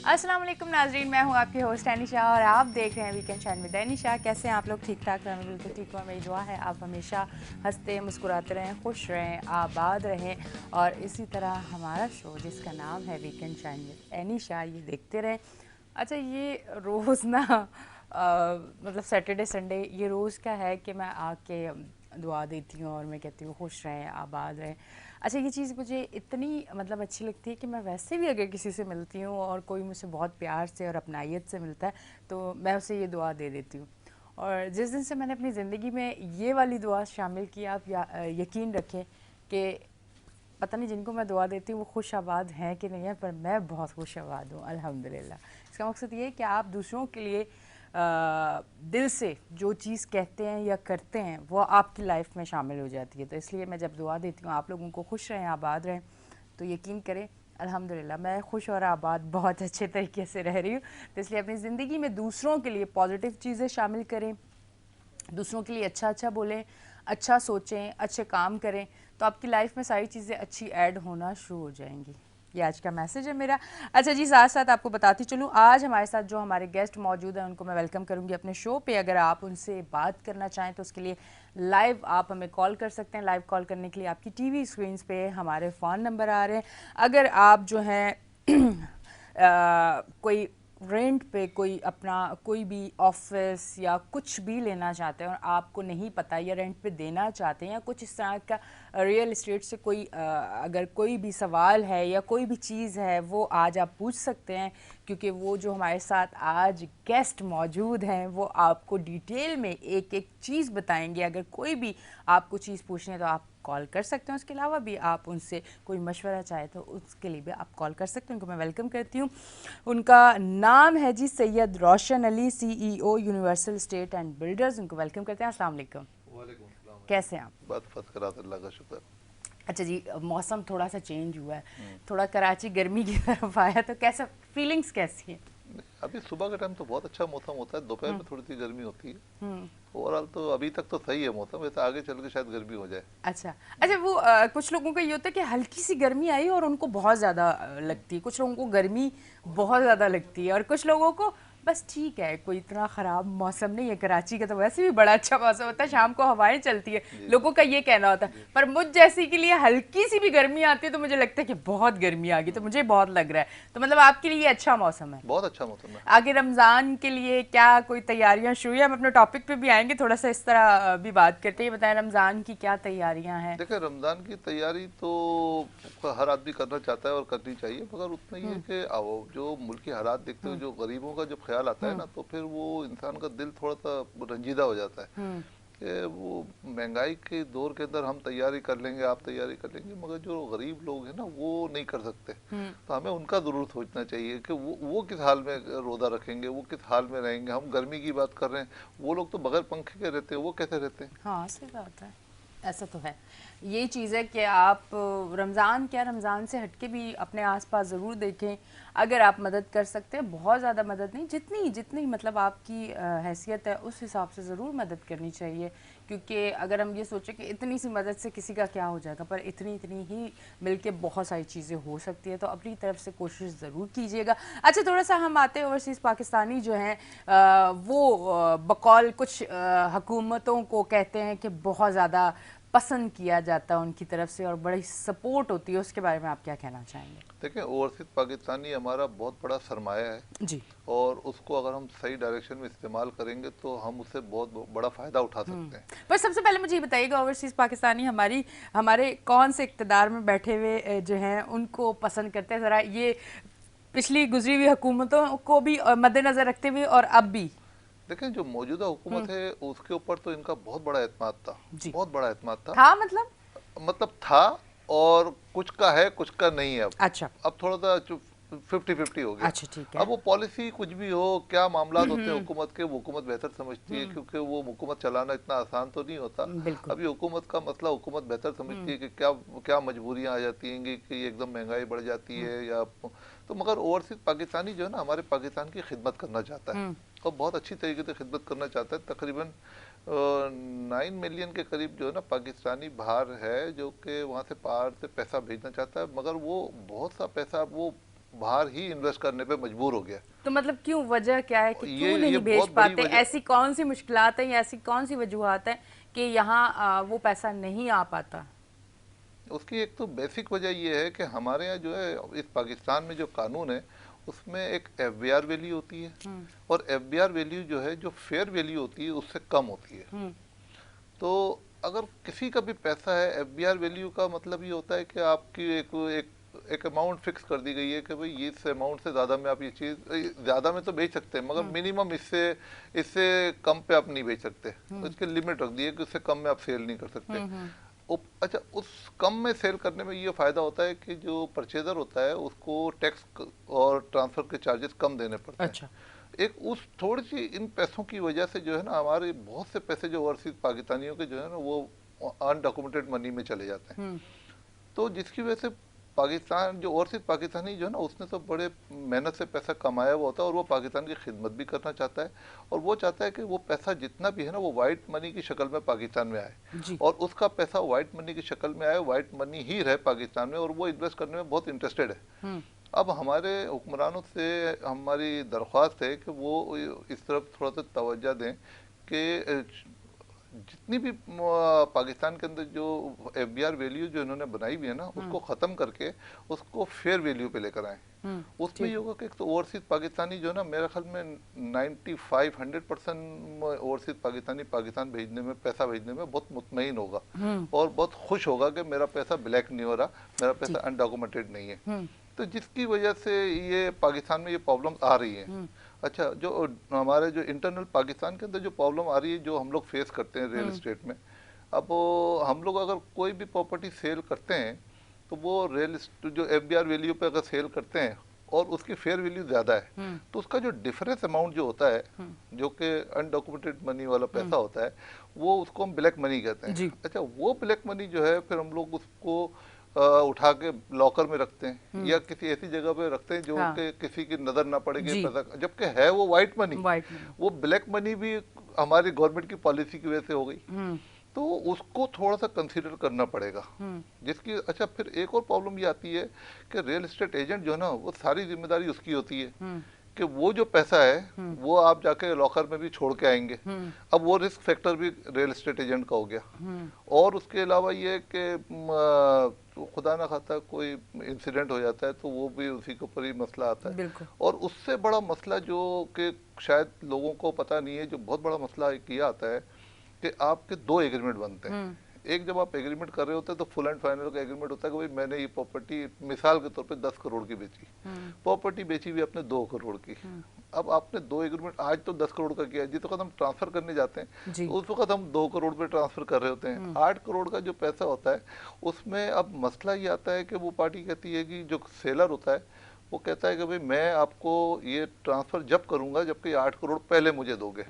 अस्सलाम वालेकुम नाजरीन, मैं हूँ आपकी होस्ट एनिशा और आप देख रहे हैं वीकेंड शाइन विद एनिशा। कैसे हैं आप लोग? ठीक ठाक रहें? बिल्कुल ठीक हुआ। मेरी दुआ है आप हमेशा हंसते मुस्कुराते रहें, खुश रहें, आबाद रहें और इसी तरह हमारा शो जिसका नाम है वीकेंड शाइन विद एनिशा, ये देखते रहें। अच्छा, ये रोज़ ना मतलब सैटरडे संडे ये रोज़ का है कि मैं आके दुआ देती हूँ और मैं कहती हूँ खुश रहें, आबाद रहें। अच्छा, ये चीज़ मुझे इतनी मतलब अच्छी लगती है कि मैं वैसे भी अगर किसी से मिलती हूँ और कोई मुझसे बहुत प्यार से और अपनाइयत से मिलता है तो मैं उसे ये दुआ दे देती हूँ। और जिस दिन से मैंने अपनी ज़िंदगी में ये वाली दुआ शामिल की, आप यकीन रखें कि पता नहीं जिनको मैं दुआ देती हूँ वो खुश आबाद हैं कि नहीं है, पर मैं बहुत खुश आबाद हूँ अल्हम्दुलिल्लाह। इसका मकसद ये है कि आप दूसरों के लिए दिल से जो चीज़ कहते हैं या करते हैं वो आपकी लाइफ में शामिल हो जाती है। तो इसलिए मैं जब दुआ देती हूँ आप लोगों को खुश रहें, आबाद रहें, तो यकीन करें अल्हम्दुलिल्लाह मैं खुश और आबाद बहुत अच्छे तरीके से रह रही हूँ। तो इसलिए अपनी ज़िंदगी में दूसरों के लिए पॉजिटिव चीज़ें शामिल करें, दूसरों के लिए अच्छा अच्छा बोलें, अच्छा सोचें, अच्छे काम करें, तो आपकी लाइफ में सारी चीज़ें अच्छी ऐड होना शुरू हो जाएंगी। ये आज का मैसेज है मेरा। अच्छा जी, साथ साथ आपको बताती चलूँ आज हमारे साथ जो हमारे गेस्ट मौजूद हैं उनको मैं वेलकम करूँगी अपने शो पे। अगर आप उनसे बात करना चाहें तो उसके लिए लाइव आप हमें कॉल कर सकते हैं। लाइव कॉल करने के लिए आपकी टीवी स्क्रीन पे हमारे फ़ोन नंबर आ रहे हैं। अगर आप जो हैं कोई रेंट पे कोई अपना कोई भी ऑफिस या कुछ भी लेना चाहते हैं और आपको नहीं पता या रेंट पे देना चाहते हैं या कुछ इस तरह का रियल इस्टेट से कोई अगर कोई भी सवाल है या कोई भी चीज़ है वो आज आप पूछ सकते हैं, क्योंकि वो जो हमारे साथ आज गेस्ट मौजूद हैं वो आपको डिटेल में एक एक चीज़ बताएंगे। अगर कोई भी आपको चीज़ पूछनी है तो आप कॉल कर सकते हैं। उसके अलावा भी आप उनसे कोई मशवरा चाहे तो उसके लिए भी आप कॉल कर सकते हैं। उनको मैं वेलकम करती हूँ। उनका नाम है जी Syed Roshan Ali, CEO Universal State and Builders. उनको वेलकम करते हैं। अस्सलाम वालेकुम। वालेकुम सलाम। कैसे हैं आप? बात फर्स्ट करा तो अल्लाह का शुक्र। अच्छा जी, मौसम थोड़ा सा चेंज हुआ है, हम्म। थोड़ा कराची गर्मी की तरफ आया, तो कैसा फीलिंग्स कैसी हैं? अभी सुबह के टाइम तो बहुत अच्छा मौसम होता है, दोपहर हम्म। में थोड़ी सी गर्मी होती है। हम्म। ओवरऑल तो अभी तक तो सही है मौसम, वैसे आगे चल के शायद गर्मी हो जाए। अच्छा अच्छा, वो कुछ लोगों का ये होता है कि हल्की सी गर्मी आई और उनको बहुत ज़्यादा लगती है, कुछ लोगों को गर्मी बहुत ज़्यादा लगती है और कुछ लोगों को बस ठीक है, कोई इतना ख़राब मौसम नहीं है। कराची का तो वैसे भी बड़ा अच्छा मौसम होता है, शाम को हवाएं चलती है, जी लोगों का ये कहना होता है। जी। पर मुझ जैसी के लिए हल्की सी भी गर्मी आती है तो मुझे लगता है कि बहुत गर्मी आ गई, तो मुझे बहुत लग रहा है। तो मतलब आपके लिए ये अच्छा मौसम है। बहुत अच्छा मौसम है। आगे रमज़ान के लिए क्या कोई तैयारियां शुरू है? हम अपने टॉपिक पे भी आएंगे, थोड़ा सा इस तरह भी बात करते हैं। बताएं रमज़ान की क्या तैयारियां हैं? देखिए, रमज़ान की तैयारी तो हर आदमी करना चाहता है और करनी चाहिए, मगर उतना ही है कि जो मुल्क की हालात देखते हुए जो गरीबों का जब ख्याल आता है ना, तो फिर वो इंसान का दिल थोड़ा सा रंजीदा हो जाता है हम्म। कि वो महंगाई के दौर के अंदर हम तैयारी कर लेंगे, आप तैयारी कर लेंगे, मगर जो गरीब लोग हैं ना वो नहीं कर सकते। तो हमें उनका ज़रूर सोचना चाहिए कि वो किस हाल में रोज़ा रखेंगे, वो किस हाल में रहेंगे। हम गर्मी की बात कर रहे हैं, वो लोग तो बगैर पंखे के रहते हैं, वो कैसे रहते हैं। हाँ, सही बात है। ऐसा तो है। ये चीज़ है कि आप रमज़ान क्या, रमज़ान से हटके भी अपने आसपास ज़रूर देखें। अगर आप मदद कर सकते हैं, बहुत ज़्यादा मदद नहीं, जितनी जितनी मतलब आपकी हैसियत है उस हिसाब से ज़रूर मदद करनी चाहिए। क्योंकि अगर हम ये सोचें कि इतनी सी मदद से किसी का क्या हो जाएगा, पर इतनी इतनी ही मिलके बहुत सारी चीज़ें हो सकती है। तो अपनी तरफ से कोशिश ज़रूर कीजिएगा। अच्छा, थोड़ा सा हम आते हैं ओवरसीज़ पाकिस्तानी जो हैं वो बकौल कुछ हुकूमतों को कहते हैं कि बहुत ज़्यादा पसंद किया जाता है उनकी तरफ से और बड़ी सपोर्ट होती है, उसके बारे में आप क्या कहना चाहेंगे? देखें, ओवरसीज पाकिस्तानी हमारा बहुत बड़ा सरमाया है, जी। और उसको अगर हम सही डायरेक्शन में इस्तेमाल करेंगे तो हम उससे बहुत बड़ा फ़ायदा उठा सकते हैं। पर सबसे पहले मुझे ये बताइएगा, ओवरसीज़ पाकिस्तानी हमारे कौन से इक़्तिदार में बैठे हुए जो हैं उनको पसंद करते हैं? ज़रा ये पिछली गुजरी हुई हुकूमतों को भी मद्देनज़र रखते हुए और अब भी। देखें, जो मौजूदा हुकूमत है उसके ऊपर तो इनका बहुत बड़ा एतमाद था, जी। बहुत बड़ा एतमाद था। था मतलब? मतलब था, और कुछ का है कुछ का नहीं है। अच्छा। अब थोड़ा सा 50-50 हो गया। अच्छा, ठीक अब है। वो पॉलिसी कुछ भी हो, क्या मामलात होते हैं हुकूमत के, वो हुकूमत बेहतर समझती है, क्योंकि वो हुकूमत चलाना इतना आसान तो नहीं होता। बिल्कुल। अभी हुकूमत का मसला हुकूमत बेहतर समझती है कि क्या क्या मजबूरियां आ जाती हैं कि एकदम महंगाई बढ़ जाती है या तो। मगर ओवरसीज पाकिस्तानी जो है ना, हमारे पाकिस्तान की खिदमत करना चाहता है और बहुत अच्छी तरीके से खिदमत करना चाहता है। तकरीबन 9 मिलियन के करीब जो है ना पाकिस्तानी बाहर है, जो कि वहाँ से बाहर से पैसा भेजना चाहता है, मगर वो बहुत सा पैसा वो बाहर ही इन्वेस्ट करने पे मजबूर हो गया। तो मतलब क्यों, वजह क्या है कि क्यों ये नहीं भेज बहुत बड़ी पाते? वजह, ऐसी कौन सी मुश्किलात है या ऐसी कौन सी वजूहात है कि यहाँ वो पैसा नहीं आ पाता? उसकी एक तो बेसिक वजह ये है कि हमारे यहाँ जो है इस पाकिस्तान में जो कानून है उसमें एक एफबीआर वैल्यू होती है, और एफबीआर वैल्यू जो है जो फेयर वैल्यू होती है उससे कम होती है। तो अगर किसी का भी पैसा है, एफबीआर वैल्यू का मतलब ये होता है कि आपकी एक अमाउंट फिक्स कर दी गई है कि भाई ये इस अमाउंट से ज़्यादा में आप ये चीज़ ज़्यादा में तो बेच सकते हैं, मगर मिनिमम इससे इससे कम पे आप नहीं बेच सकते। तो इसकी लिमिट रख दी है कि उससे कम में आप सेल नहीं कर सकते। अच्छा, उस कम में सेल करने में ये फ़ायदा होता है कि जो परचेजर होता है उसको टैक्स और ट्रांसफ़र के चार्जेस कम देने पड़ते हैं। अच्छा। एक उस थोड़ी सी इन पैसों की वजह से जो है ना हमारे बहुत से पैसे जो ओवरसीज पाकिस्तानियों के जो है ना वो अनडॉक्यूमेंटेड मनी में चले जाते हैं। तो जिसकी वजह से पाकिस्तान जो ओवरसीज पाकिस्तानी जो है ना उसने तो बड़े मेहनत से पैसा कमाया हुआ होता है, और वो पाकिस्तान की खिदमत भी करना चाहता है, और वो चाहता है कि वो पैसा जितना भी है ना वो वाइट मनी की शक्ल में पाकिस्तान में आए, और उसका पैसा वाइट मनी की शक्ल में आए, वाइट मनी ही रहे पाकिस्तान में, और वो इन्वेस्ट करने में बहुत इंटरेस्टेड है। अब हमारे हुक्मरानों से हमारी दरख्वास्त है कि वो इस तरफ थोड़ा सा तवज्जो दें कि जितनी भी पाकिस्तान के अंदर जो एफबीआर वैल्यू जो इन्होंने बनाई हुई है ना उसको ख़त्म करके उसको फेयर वैल्यू पे लेकर आए। उसमें ये होगा कि एक तो ओवरसीज पाकिस्तानी जो है ना मेरे ख्याल में 95-100% ओवरसीज पाकिस्तानी पाकिस्तान भेजने में, पैसा भेजने में बहुत मुतमईन होगा और बहुत खुश होगा कि मेरा पैसा ब्लैक नहीं हो रहा, मेरा पैसा अनडॉक्यूमेंटेड नहीं है। तो जिसकी वजह से ये पाकिस्तान में ये प्रॉब्लम आ रही है। अच्छा, जो हमारे जो इंटरनल पाकिस्तान के अंदर जो प्रॉब्लम आ रही है जो हम लोग फेस करते हैं रियल एस्टेट में, अब हम लोग अगर कोई भी प्रॉपर्टी सेल करते हैं तो वो जो एफबीआर वैल्यू पे अगर सेल करते हैं और उसकी फेयर वैल्यू ज़्यादा है तो उसका जो डिफरेंस अमाउंट जो होता है जो कि अनडॉक्यूमेंटेड मनी वाला पैसा होता है वो उसको हम ब्लैक मनी कहते हैं। अच्छा, वो ब्लैक मनी जो है फिर हम लोग उसको उठा के लॉकर में रखते हैं या किसी ऐसी जगह पे रखते हैं जो कि किसी की नजर ना पड़ेगी पैसा, जबकि है वो वाइट मनी। वो ब्लैक मनी भी हमारी गवर्नमेंट की पॉलिसी की वजह से हो गई, तो उसको थोड़ा सा कंसीडर करना पड़ेगा। जिसकी अच्छा फिर एक और प्रॉब्लम ये आती है कि रियल एस्टेट एजेंट जो है ना वो सारी जिम्मेदारी उसकी होती है कि वो जो पैसा है वो आप जाके लॉकर में भी छोड़ के आएंगे। अब वो रिस्क फैक्टर भी रियल एस्टेट एजेंट का हो गया। और उसके अलावा ये कि तो खुदा ना खाता कोई इंसिडेंट हो जाता है तो वो भी उसी के ऊपर ही मसला आता है। और उससे बड़ा मसला जो कि शायद लोगों को पता नहीं है, जो बहुत बड़ा मसला ये आता है कि आपके दो एग्रीमेंट बनते हैं। एक जब आप एग्रीमेंट कर रहे होते हैं तो फुल एंड फाइनल का एग्रीमेंट होता है कि भाई मैंने ये प्रॉपर्टी मिसाल के तौर पे 10 करोड़ की बेची, प्रॉपर्टी बेची हुई आपने 2 करोड़ की। अब आपने दो एग्रीमेंट आज तो 10 करोड़ का किया, जिस वक्त हम ट्रांसफर करने जाते हैं तो उस वक्त हम 2 करोड़ पे ट्रांसफर कर रहे होते हैं। 8 करोड़ का जो पैसा होता है उसमें अब मसला ये आता है कि वो पार्टी कहती है कि जो सेलर होता है वो कहता है कि भाई मैं आपको ये ट्रांसफर जब करूंगा जबकि 8 करोड़ पहले मुझे दोगे।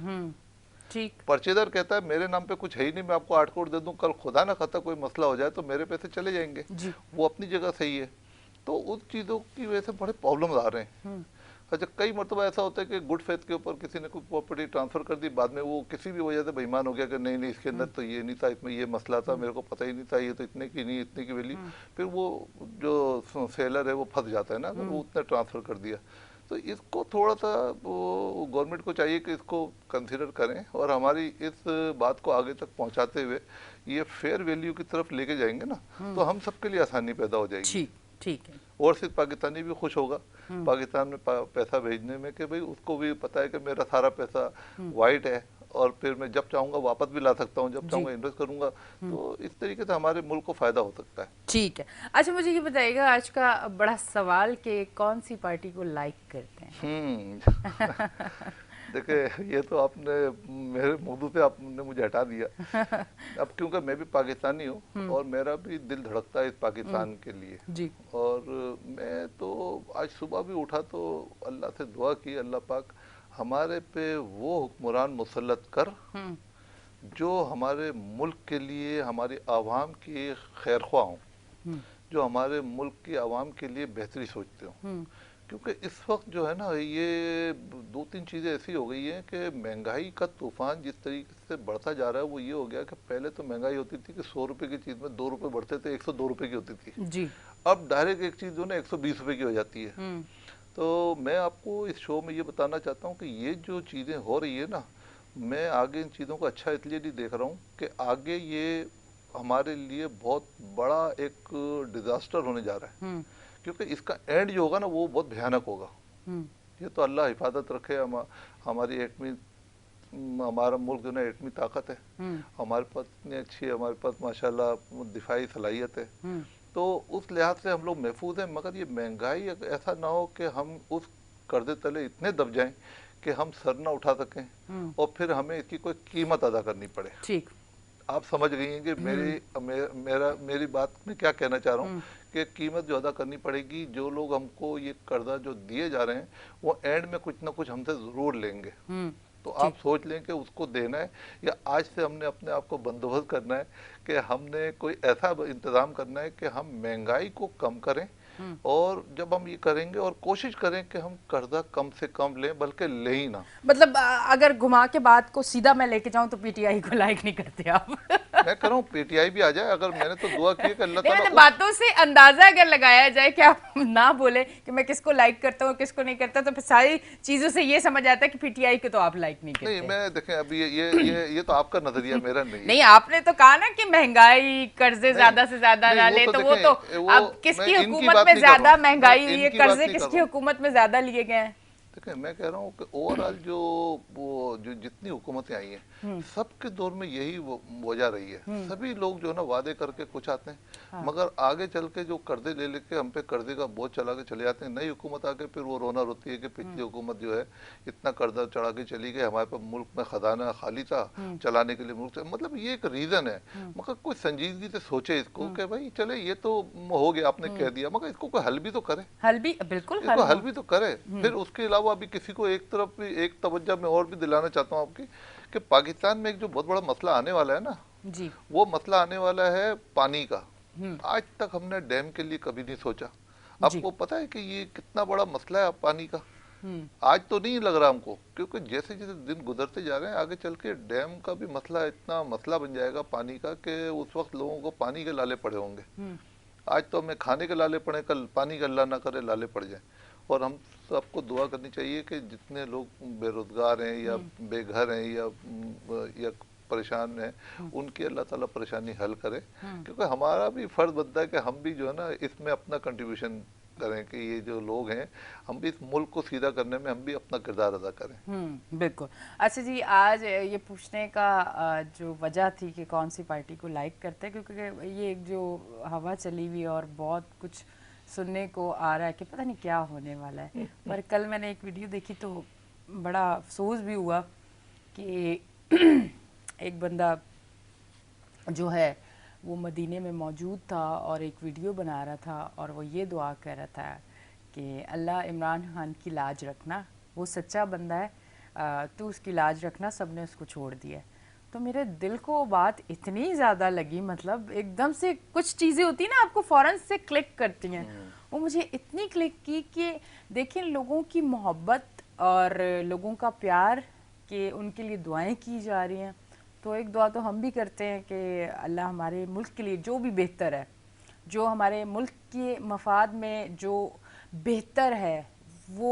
ठीक। परचेदर कहता है मेरे नाम पे कुछ है ही नहीं, मैं आपको 8 करोड़ दे दूं, कल खुदा ना खाता कोई मसला हो जाए तो मेरे पैसे चले जाएंगे। वो अपनी जगह सही है। तो उन चीज़ों की वजह से बड़े प्रॉब्लम आ रहे हैं। अच्छा, कई मरतबा ऐसा होता है कि गुड फेथ के ऊपर किसी ने कोई प्रॉपर्टी ट्रांसफर कर दी, बाद में वो किसी भी वजह से बेईमान हो गया कि नहीं नहीं इसके अंदर तो ये नहीं था, इसमें ये मसला था, मेरे को पता ही नहीं था, ये तो इतने की नहीं, इतने की वैल्यू। फिर वो जो सेलर है वो फंस जाता है ना, वो उतना ट्रांसफर कर दिया। तो इसको थोड़ा सा वो गवर्नमेंट को चाहिए कि इसको कंसिडर करें और हमारी इस बात को आगे तक पहुंचाते हुए ये फेयर वैल्यू की तरफ लेके जाएंगे ना तो हम सबके लिए आसानी पैदा हो जाएगी। ठीक है। और सिर्फ पाकिस्तानी भी खुश होगा पाकिस्तान में पैसा भेजने में कि भाई उसको भी पता है कि मेरा सारा पैसा वाइट है और फिर मैं जब चाहूंगा वापस भी ला सकता हूँ, जब चाहूंगा इन्वेस्ट करूंगा। तो इस तरीके से हमारे मुल्क को फायदा हो सकता है। ठीक है। अच्छा, मुझे ये बताइएगा आज का बड़ा सवाल कि कौन सी पार्टी को लाइक करते हैं? देखिए, ये तो आपने मेरे मौजू से आपने मुझे हटा दिया। अब क्योंकि मैं भी पाकिस्तानी हूँ और मेरा भी दिल धड़कता है इस पाकिस्तान के लिए जी। और मैं तो आज सुबह भी उठा तो अल्लाह से दुआ की, अल्लाह पाक हमारे पे वो हुक्मरान मुसल्लत कर जो हमारे मुल्क के लिए, हमारी आवाम की खैरख्वाह हों, जो हमारे मुल्क की आवाम के लिए बेहतरी सोचते हों। क्योंकि इस वक्त जो है ना, ये दो तीन चीज़ें ऐसी हो गई हैं कि महंगाई का तूफान जिस तरीके से बढ़ता जा रहा है वो ये हो गया कि पहले तो महंगाई होती थी कि 100 रुपए की चीज़ में 2 रुपए बढ़ते थे, 102 रुपए की होती थी। जी। अब डायरेक्ट एक चीज़ जो ना 120 रुपए की हो जाती है। तो मैं आपको इस शो में ये बताना चाहता हूँ कि ये जो चीज़ें हो रही है ना, मैं आगे इन चीज़ों को अच्छा इसलिए नहीं देख रहा हूँ कि आगे ये हमारे लिए बहुत बड़ा एक डिज़ास्टर होने जा रहा है। क्योंकि इसका एंड जो होगा ना वो बहुत भयानक होगा। ये तो अल्लाह हिफाजत रखे। हमारी एटमी हमारा मुल्क जो ना एटमी ताकत है, हमारे पास इतनी अच्छी है, हमारे पास माशाल्लाह दिफाई सलाहियत है, तो उस लिहाज से हम लोग महफूज हैं। मगर ये महंगाई ऐसा ना हो कि हम उस कर्जे तले इतने दब जाएं कि हम सर ना उठा सकें और फिर हमें इसकी कोई कीमत अदा करनी पड़े। ठीक। आप समझ गई हैं कि मेरी बात में क्या कहना चाह रहा हूँ कि कीमत जो अदा करनी पड़ेगी। जो लोग हमको ये कर्जा जो दिए जा रहे हैं वो एंड में कुछ ना कुछ हमसे ज़रूर लेंगे। तो आप सोच लें कि उसको देना है या आज से हमने अपने आप को बंदोबस्त करना है कि हमने कोई ऐसा इंतज़ाम करना है कि हम महंगाई को कम करें। और जब हम ये करेंगे और कोशिश करें कि हम कर्जा कम से कम लें, बल्कि ले ही ना। मतलब अगर घुमा के बात को सीधा मैं लेके जाऊं तो पीटीआई को लाइक नहीं करते आप? मैं कह रहा हूँ पीटीआई भी आ जाए। अगर मैंने तो दुआ की है कि अल्लाह नहीं, ताला मतलब बातों से अंदाजा अगर लगाया जाए कि आप ना बोले कि मैं किसको लाइक करता हूँ किसको नहीं करता, तो फिर सारी चीजों से ये समझ आता है कि पीटीआई को तो आप लाइक नहीं करते। नहीं, मैं देखें अभी ये तो आपका नजरिया, मेरा नहीं है। नहीं, आपने तो कहा ना कि महंगाई कर्जे ज्यादा से ज्यादा ना ले, तो वो तो अब किसकी हुकूमत में ज्यादा महंगाई हुई है, कर्जे किसकी हुकूमत में ज्यादा लिए गए हैं? देखिए, मैं कह रहा हूँ कि ओवरऑल जो जितनी हुकूमतें आई हैं सबके दौर में यही वजह रही है। सभी लोग जो है ना वादे करके कुछ आते हैं, मगर आगे चल के जो कर्जे ले लेके हम पे कर्जे का बोझ चला के चले जाते हैं। नई हुकूमत आके फिर वो रोना रोती है कि पिछली हुकूमत जो है इतना कर्जा चढ़ा के चली गई, हमारे पास मुल्क में खजाना खाली था चलाने के लिए मुल्क से। मतलब ये एक रीजन है। मगर कोई संजीदगी से सोचे इसको कि भाई चले ये तो हो गया, आपने कह दिया, मगर इसको कोई हल भी तो करे। हल भी बिल्कुल इसको हल भी तो करे। फिर उसके अलावा अभी किसी को एक तरफ एक तवज्जो में और भी दिलाना चाहता हूँ आपकी कि पाकिस्तान में एक जो बहुत बड़ा मसला आने वाला है ना जी, वो मसला आने वाला है पानी का। आज तक हमने डैम के लिए कभी नहीं सोचा। आपको पता है कि ये कितना बड़ा मसला है पानी का? आज तो नहीं लग रहा हमको, क्योंकि जैसे जैसे दिन गुजरते जा रहे हैं आगे चल के डैम का भी मसला इतना मसला बन जाएगा पानी का कि उस वक्त लोगों को पानी के लाले पड़े होंगे। आज तो हमें खाने के लाले पड़े, कल पानी का अल्लाह ना करे लाले पड़ जाए। और हम सबको दुआ करनी चाहिए कि जितने लोग बेरोजगार हैं या बेघर हैं या परेशान हैं उनकी अल्लाह ताला परेशानी हल करे। क्योंकि हमारा भी फर्ज बनता है कि हम भी जो है ना इसमें अपना कंट्रीब्यूशन करें कि ये जो लोग हैं हम भी इस मुल्क को सीधा करने में हम भी अपना किरदार अदा करें। बिल्कुल। अच्छा जी, आज ये पूछने का जो वजह थी कि कौन सी पार्टी को लाइक करते हैं, क्योंकि ये एक जो हवा चली हुई और बहुत कुछ सुनने को आ रहा है कि पता नहीं क्या होने वाला है। पर कल मैंने एक वीडियो देखी तो बड़ा अफसोस भी हुआ कि एक बंदा जो है वो मदीने में मौजूद था और एक वीडियो बना रहा था और वो ये दुआ कर रहा था कि अल्लाह इमरान खान की लाज रखना, वो सच्चा बंदा है, तू उसकी लाज रखना, सबने उसको छोड़ दिया। तो मेरे दिल को बात इतनी ज़्यादा लगी, मतलब एकदम से कुछ चीज़ें होती हैं ना आपको फ़ौरन से क्लिक करती हैं, वो मुझे इतनी क्लिक की कि देखिए लोगों की मोहब्बत और लोगों का प्यार कि उनके लिए दुआएं की जा रही हैं। तो एक दुआ तो हम भी करते हैं कि अल्लाह हमारे मुल्क के लिए जो भी बेहतर है, जो हमारे मुल्क के मफाद में जो बेहतर है वो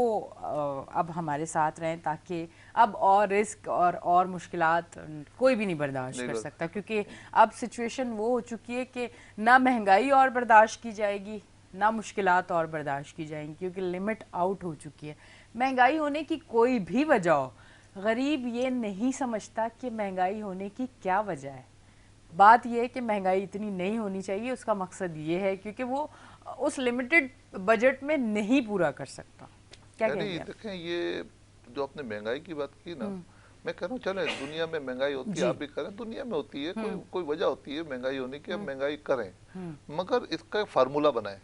अब हमारे साथ रहें, ताकि अब और रिस्क और मुश्किलात कोई भी नहीं बर्दाश्त कर सकता। क्योंकि अब सिचुएशन वो हो चुकी है कि ना महंगाई और बर्दाश्त की जाएगी ना मुश्किलात और बर्दाश्त की जाएंगी, क्योंकि लिमिट आउट हो चुकी है। महंगाई होने की कोई भी वजह हो, गरीब ये नहीं समझता कि महंगाई होने की क्या वजह है। बात यह है कि महंगाई इतनी नहीं होनी चाहिए, उसका मकसद ये है क्योंकि वो उस लिमिटेड बजट में नहीं पूरा कर सकता। क्या कहेंगे आप? देखें, ये जो आपने महंगाई की बात की ना, मैं कह रहा हूँ चले दुनिया में महंगाई होती है, आप भी करें, दुनिया में होती है, कोई वजह होती है महंगाई होने की, अब महंगाई करें, मगर इसका एक फार्मूला बनाए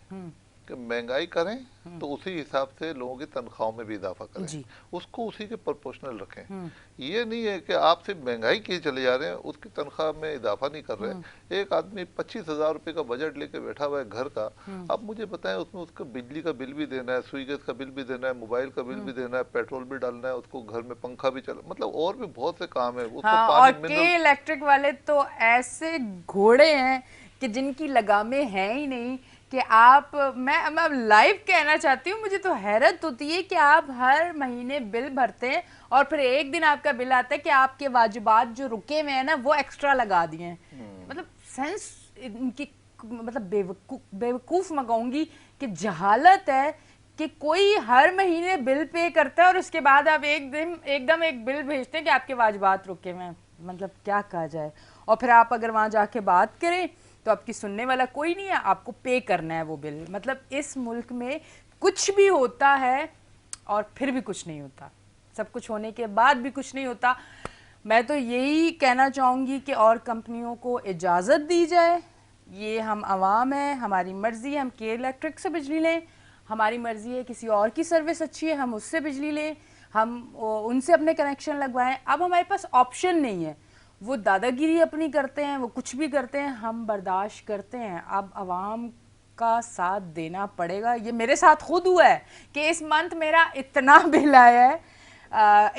कि महंगाई करें तो उसी हिसाब से लोगों की तनख्वाहों में भी इजाफा करें, जी। उसको उसी के प्रोपोर्शनल रखें। ये नहीं है कि आप सिर्फ महंगाई किए चले जा रहे हैं, उसकी तनख्वाह में इजाफा नहीं कर रहे। एक आदमी 25,000 रुपये का बजट लेके बैठा हुआ है घर का, अब मुझे बताएं उसमें उसका बिजली का बिल भी देना है, सुई गैस का बिल भी देना है, मोबाइल का बिल भी देना है, पेट्रोल भी डालना है, उसको घर में पंखा भी चला, मतलब और भी बहुत से काम है, उसको हाँ, और पानी के इलेक्ट्रिक वाले तो ऐसे घोड़े हैं कि जिनकी लगामें हैं ही नहीं कि आप मैं लाइव कहना चाहती हूँ। मुझे तो हैरत होती है कि आप हर महीने बिल भरते हैं और फिर एक दिन आपका बिल आता है कि आपके वाजिबात जो रुके हुए हैं ना वो एक्स्ट्रा लगा दिए हैं। मतलब सेंस इनकी, मतलब बेवकूफ़ मैं कहूँगी कि जहालत है कि कोई हर महीने बिल पे करता है और उसके बाद आप एकदम एक बिल भेजते हैं कि आपके वाजिबात रुके हुए हैं। मतलब क्या कहा जाए। और फिर आप अगर वहाँ जाके बात करें तो आपकी सुनने वाला कोई नहीं है, आपको पे करना है वो बिल। मतलब इस मुल्क में कुछ भी होता है और फिर भी कुछ नहीं होता, सब कुछ होने के बाद भी कुछ नहीं होता। मैं तो यही कहना चाहूँगी कि और कंपनियों को इजाज़त दी जाए, ये हम आवाम हैं, हमारी मर्ज़ी है हम के इलेक्ट्रिक से बिजली लें, हमारी मर्ज़ी है किसी और की सर्विस अच्छी है हम उससे बिजली लें, हम उनसे अपने कनेक्शन लगवाएं। अब हमारे पास ऑप्शन नहीं है, वो दादागिरी अपनी करते हैं, वो कुछ भी करते हैं, हम बर्दाश्त करते हैं। अब आवाम का साथ देना पड़ेगा। ये मेरे साथ खुद हुआ है कि इस मंथ मेरा इतना बिल आया है,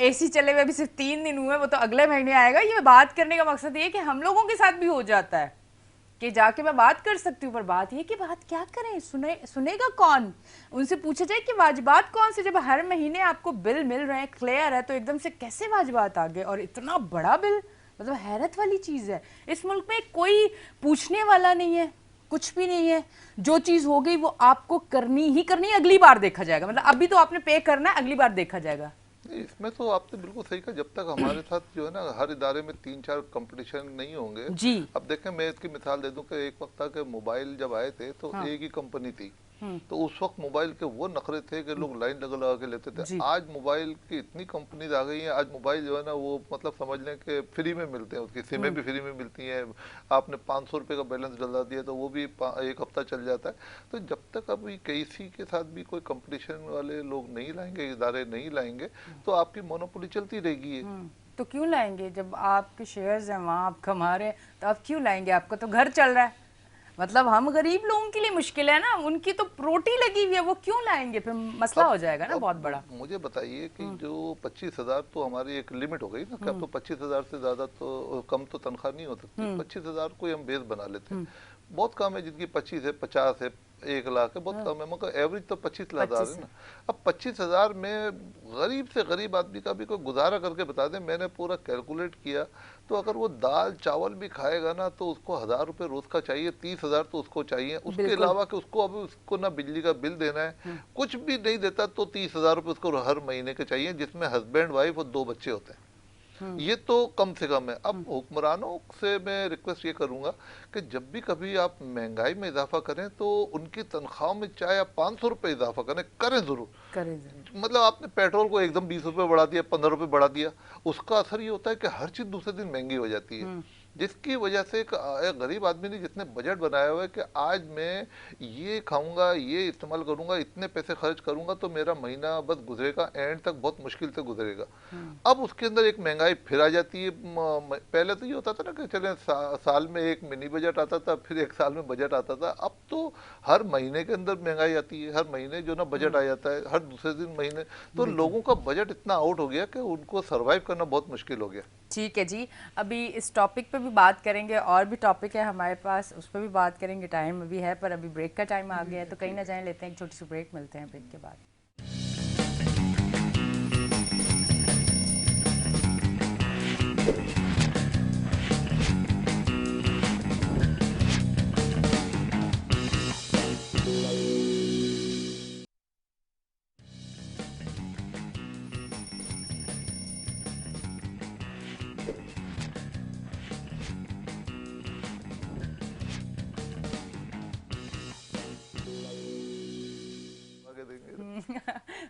एसी चले हुए अभी सिर्फ 3 दिन हुए, वो तो अगले महीने आएगा। ये बात करने का मकसद ये है कि हम लोगों के साथ भी हो जाता है कि जाके मैं बात कर सकती हूँ, पर बात ये कि बात क्या करें, सुनेगा कौन। उनसे पूछा जाए कि वाजिबात कौन से, जब हर महीने आपको बिल मिल रहे हैं क्लियर है तो एकदम से कैसे वाजिबात आ गए और इतना बड़ा बिल। मतलब हैरत वाली चीज़ है। इस मुल्क में कोई पूछने वाला नहीं है, कुछ भी नहीं है। जो चीज़ हो गई वो आपको करनी ही करनी है, अगली बार देखा जाएगा। मतलब अभी तो आपने पे करना है, अगली बार देखा जाएगा। नहीं, इसमें तो आपने बिल्कुल सही कहा। जब तक हमारे साथ जो है ना हर इदारे में 3-4 कंपटीशन नहीं होंगे। जी। अब देखें, मैं इसकी मिसाल दे दूं कि एक वक्त था कि मोबाइल जब आए थे तो हाँ। एक ही कंपनी थी, तो उस वक्त मोबाइल के वो नखरे थे कि लोग लाइन लगा लगा के लेते थे। जी। आज मोबाइल की इतनी कंपनीज आ गई हैं, आज मोबाइल जो है ना वो मतलब समझ लें कि फ्री में मिलते हैं, उसकी सिमें भी फ्री में मिलती हैं। आपने 500 रुपये का बैलेंस डलवा दिया तो वो भी एक हफ्ता चल जाता है। तो जब तक अभी किसी के साथ भी कोई कंपटीशन वाले लोग नहीं लाएंगे, इदारे नहीं लाएंगे, तो आपकी मोनोपोली चलती रहेगी ये। तो क्यों लाएंगे जब आपके शेयर्स हैं वहाँ आप कमा रहे हैं, तो आप क्यों लाएंगे, आपका तो घर चल रहा है। मतलब हम गरीब लोगों के लिए मुश्किल है ना, उनकी तो रोटी लगी हुई है, वो क्यों लाएंगे, फिर मसला हो जाएगा ना बहुत बड़ा। मुझे बताइए कि जो 25,000 तो हमारी एक लिमिट हो गई ना कि अब तो 25,000 से ज़्यादा तो कम तो तनख्वाह नहीं हो सकती। 25,000 को हम बेस बना लेते हैं। बहुत कम है जिनकी 25 है, 50 है, 1 लाख है, बहुत कम है, मगर एवरेज तो 25,000 है ना। अब 25,000 में गरीब से गरीब आदमी का भी कोई गुजारा करके बता दें। मैंने पूरा कैलकुलेट किया तो अगर वो दाल चावल भी खाएगा ना तो उसको 1,000 रुपये रोज का चाहिए, 30,000 तो उसको चाहिए। उसके अलावा कि उसको अभी उसको ना बिजली का बिल देना है, कुछ भी नहीं देता तो 30,000 रुपये उसको हर महीने के चाहिए, जिसमें हस्बैंड वाइफ और 2 बच्चे होते हैं। ये तो कम से कम है। अब हुक्मरानों से मैं रिक्वेस्ट ये करूंगा कि जब भी कभी आप महंगाई में इजाफा करें तो उनकी तनख्वाह में चाहे आप 500 रुपये इजाफा करें जरूर। मतलब आपने पेट्रोल को एकदम 20 रुपये बढ़ा दिया, 15 रुपये बढ़ा दिया, उसका असर ये होता है कि हर चीज दूसरे दिन महंगी हो जाती है, जिसकी वजह से एक गरीब आदमी ने जिसने बजट बनाया हुआ है कि आज मैं ये खाऊंगा, ये इस्तेमाल करूंगा, इतने पैसे खर्च करूंगा तो मेरा महीना बस गुजरेगा, एंड तक बहुत मुश्किल से गुजरेगा। अब उसके अंदर एक महंगाई फिर आ जाती है। पहले तो ये होता था ना कि चले साल में एक मिनी बजट आता था, फिर एक साल में बजट आता था। अब तो हर महीने के अंदर महंगाई आती है, हर महीने जो ना बजट आ जाता है, हर दूसरे दिन महीने। तो लोगों का बजट इतना आउट हो गया कि उनको सर्वाइव करना बहुत मुश्किल हो गया। ठीक है जी, अभी इस टॉपिक पे भी बात करेंगे, और भी टॉपिक है हमारे पास, उस पर भी बात करेंगे। टाइम अभी है पर अभी ब्रेक का टाइम आ गया है, तो कहीं ना जाए, लेते हैं एक छोटी सी ब्रेक, मिलते हैं ब्रेक के बाद।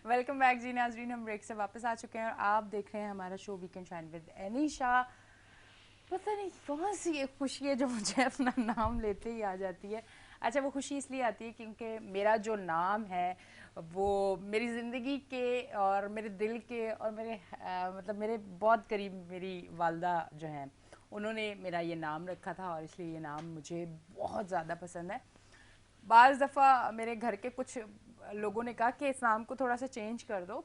वेलकम बैक जी नाजरीन, हम ब्रेक से वापस आ चुके हैं और आप देख रहे हैं हमारा show weekend shine with Anisha. पता नहीं कौन सी एक खुशी है जो मुझे अपना नाम लेते ही आ जाती है। अच्छा, वो खुशी इसलिए आती है क्योंकि मेरा जो नाम है वो मेरी ज़िंदगी के और मेरे दिल के और मेरे मतलब मेरे बहुत करीब मेरी वालदा जो हैं उन्होंने मेरा ये नाम रखा था और इसलिए ये नाम मुझे बहुत ज़्यादा पसंद है। बाज़ दफ़ा मेरे घर के कुछ लोगों ने कहा कि इस नाम को थोड़ा सा चेंज कर दो,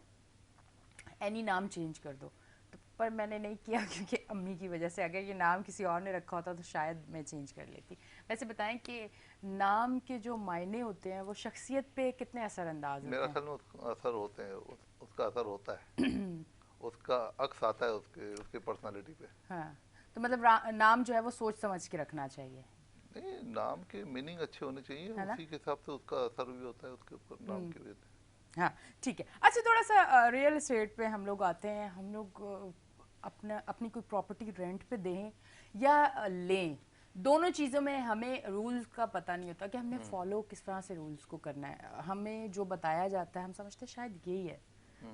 एनी नाम चेंज कर दो। तो पर मैंने नहीं किया क्योंकि अम्मी की वजह से अगर ये नाम किसी और ने रखा होता तो शायद मैं चेंज कर लेती। वैसे बताएं कि नाम के जो मायने होते हैं वो शख्सियत पे कितने असरअंदाज मेरा होते हैं? ख्याल में उसका असर होते हैं, उसका असर होता है, उसका अक्स आता है उसके उसकी पर्सनालिटी पे। हाँ, तो मतलब नाम जो है वो सोच समझ के रखना चाहिए, नहीं, नाम के मीनिंग अच्छे होने चाहिए, है ना? उसी के हिसाब से उसका असर भी होता है उसके ऊपर नाम की वजह से। हाँ, ठीक है। अच्छा, थोड़ा सा रियल एस्टेट पे हम लोग आते हैं। हम लोग अपना अपनी कोई प्रॉपर्टी रेंट पे दें या लें, दोनों चीज़ों में हमें रूल्स का पता नहीं होता कि हमने फॉलो किस तरह से रूल्स को करना है। हमें जो बताया जाता है हम समझते हैं शायद यही है।